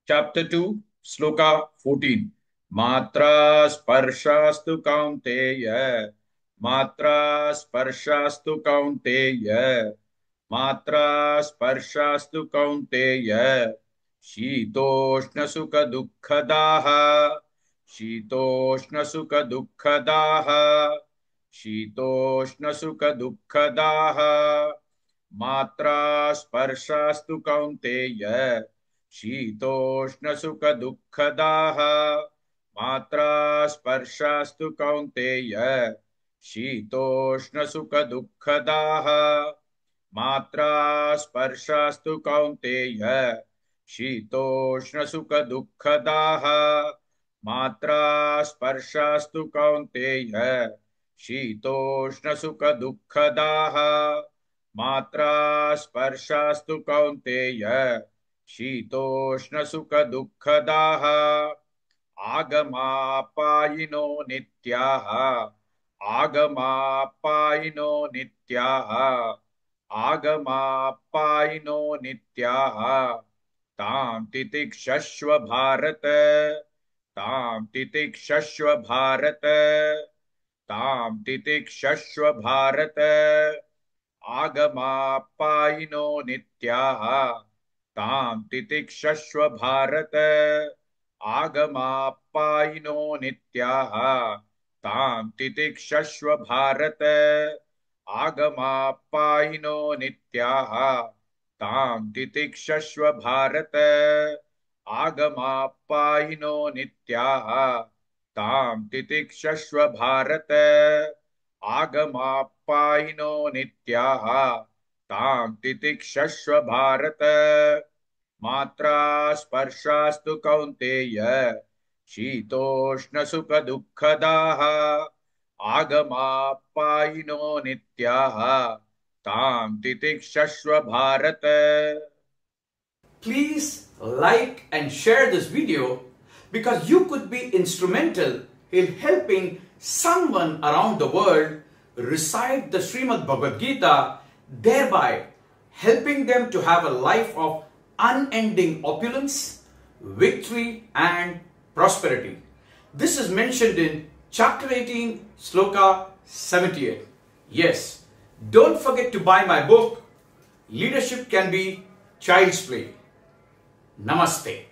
Chapter 2, Sloka 14. Matra sparshastu kaunteya. Matra sparshastu kaunteya. Matra sparshastu kaunteya. Shitoshna sukha dukkhadaha. Shitoshna sukha dukkhadaha. Shitoshna sukha dukkhadaha. Matra sparshastu kaunteya. शीतोष्णसुखदुःखदाः मात्रा स्पर्शास्तु कौन्तेय शीतोष्णसुखदुःखदाः मात्रा स्पर्शास्तु कौन्तेय शीतोष्णसुखदुःखदाः मात्रा स्पर्शास्तु कौन्तेय शीतोष्णसुखदुःखदाः मात्रा स्पर्शास्तु कौन्तेय शीतोष्णसुखदुःखदाः आगमापायिनो नित्याः आगमापायिनो नित्याः आगमापायिनो नित्याः तां तितिक्षस्व भारत तां तितिक्षस्व भारत तां तितिक्षस्व भारत आगमापायिनो नित्याः तां तितिक्षस्व भारत आगमापायिनो नित्याः तां तितिक्षस्व भारत आगमापायिनो नित्याः तां तितिक्षस्व भारत आगमापायिनो नित्याः तां तितिक्षस्व भारत आगमापायिनो नित्याः तां तितिक्षस्व भारत मात्रा स्पर्शास्तु कौन्तेय शीतोष्णसुखदुःखदाः आगमापायिनो नित्याः तां तितिक्षस्व Bharata. Please like and share this video because you could be instrumental in helping someone around the world recite the Srimad Bhagavad Gita, thereby helping them to have a life of unending opulence, victory and prosperity. This is mentioned in chapter 18, sloka 78. Yes, don't forget to buy my book, Leadership Can Be Child's Play. Namaste.